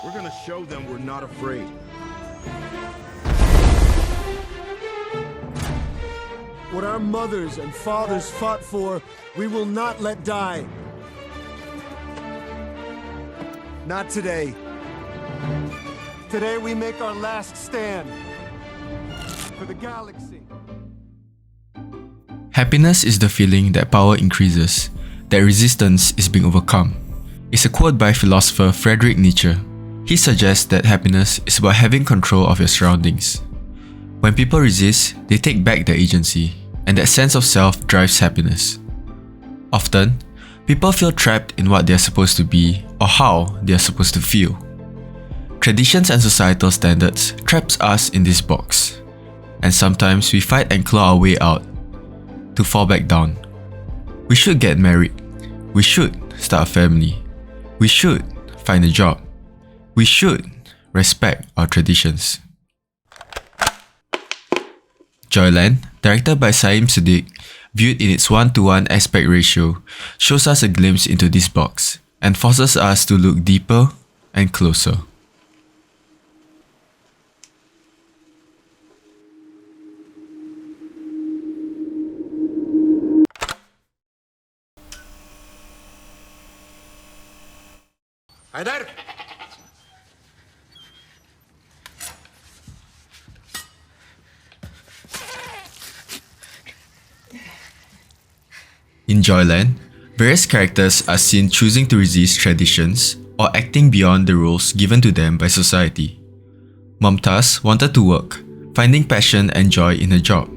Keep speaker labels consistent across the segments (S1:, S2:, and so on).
S1: We're gonna show them we're not afraid.
S2: What our mothers and fathers fought for, we will not let die. Not today. Today we make our last stand for the galaxy.
S3: Happiness is the feeling that power increases, that resistance is being overcome. It's a quote by philosopher Friedrich Nietzsche. He suggests that happiness is about having control of your surroundings. When people resist, they take back their agency, and that sense of self drives happiness. Often, people feel trapped in what they are supposed to be or how they are supposed to feel. Traditions and societal standards traps us in this box, and sometimes we fight and claw our way out to fall back down. We should get married. We should start a family. We should find a job. We should respect our traditions. Joyland, directed by Saim Saddiq, viewed in its 1:1 aspect ratio, shows us a glimpse into this box and forces us to look deeper and closer.
S1: Haidar!
S3: In Joyland, various characters are seen choosing to resist traditions or acting beyond the rules given to them by society. Mumtaz wanted to work, finding passion and joy in her job.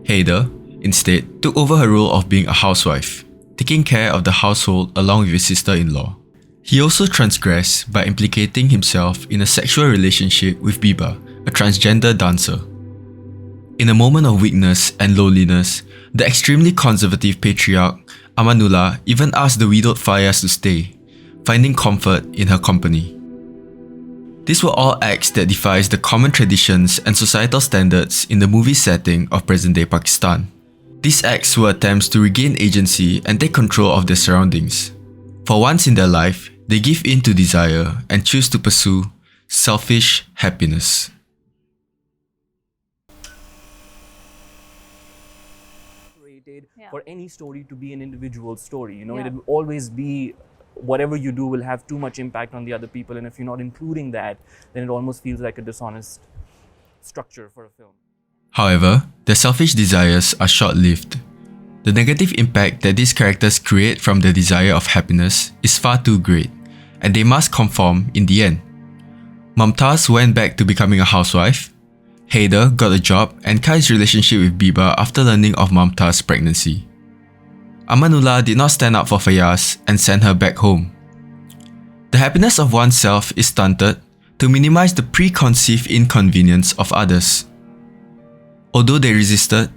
S3: Haider, instead, took over her role of being a housewife, taking care of the household along with his sister-in-law. He also transgressed by implicating himself in a sexual relationship with Biba, a transgender dancer. In a moment of weakness and loneliness, the extremely conservative patriarch Amanullah even asked the widowed Fayaz to stay, finding comfort in her company. These were all acts that defies the common traditions and societal standards in the movie setting of present-day Pakistan. These acts were attempts to regain agency and take control of their surroundings. For once in their life, they give in to desire and choose to pursue selfish happiness.
S4: For any story to be an individual story, it will always be, whatever you do will have too much impact on the other people, and if you're not including that, then it almost feels like a dishonest structure for a film.
S3: However, their selfish desires are short-lived. The negative impact that these characters create from the desire of happiness is far too great, and they must conform in the end. Mumtaz went back to becoming a housewife. Haider got a job and cut his relationship with Biba after learning of Mumtaz's pregnancy. Amanullah did not stand up for Fayaz and sent her back home. The happiness of oneself is stunted to minimize the preconceived inconvenience of others. Although they resisted,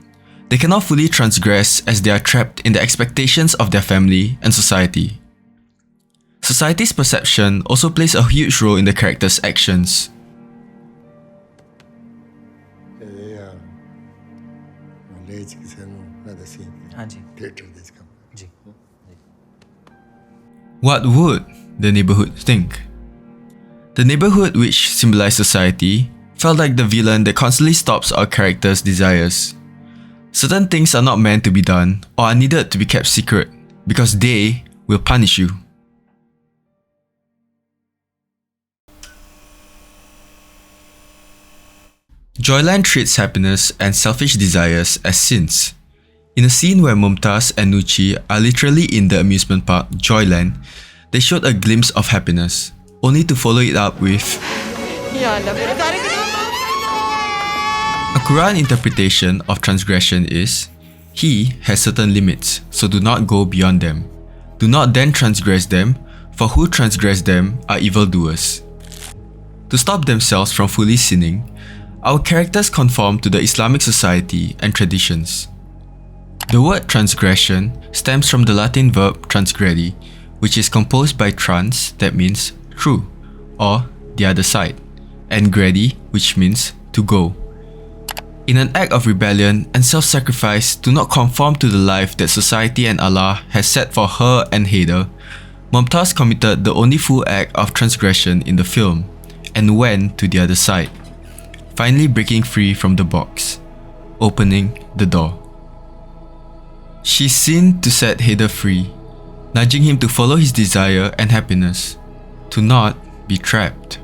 S3: they cannot fully transgress as they are trapped in the expectations of their family and society. Society's perception also plays a huge role in the characters' actions. What would the neighborhood think? The neighborhood, which symbolized society, felt like the villain that constantly stops our characters' desires. Certain things are not meant to be done or are needed to be kept secret because they will punish you. Joyland treats happiness and selfish desires as sins. In a scene where Mumtaz and Nuchi are literally in the amusement park Joyland, they showed a glimpse of happiness, only to follow it up with a Quran interpretation of transgression is, he has certain limits, so do not go beyond them. Do not then transgress them, for who transgress them are evildoers. To stop themselves from fully sinning, our characters conform to the Islamic society and traditions. The word transgression stems from the Latin verb transgredi, which is composed by trans, that means through, or the other side, and gredi, which means to go. In an act of rebellion and self-sacrifice to not conform to the life that society and Allah has set for her and Haider, Mumtaz committed the only full act of transgression in the film and went to the other side, finally breaking free from the box, opening the door. She sinned to set Haider free, nudging him to follow his desire and happiness, to not be trapped.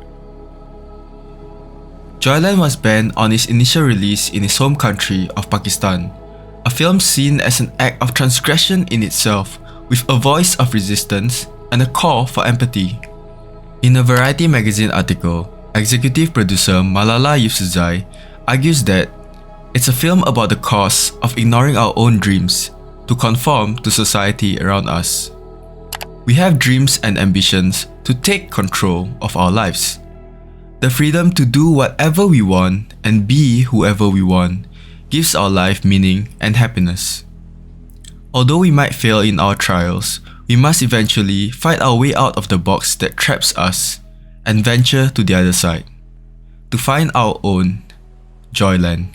S3: Joyland was banned on its initial release in his home country of Pakistan, a film seen as an act of transgression in itself, with a voice of resistance and a call for empathy. In a Variety magazine article, executive producer Malala Yousafzai argues that it's a film about the cost of ignoring our own dreams to conform to society around us. We have dreams and ambitions to take control of our lives. The freedom to do whatever we want and be whoever we want gives our life meaning and happiness. Although we might fail in our trials, we must eventually fight our way out of the box that traps us and venture to the other side, to find our own Joyland.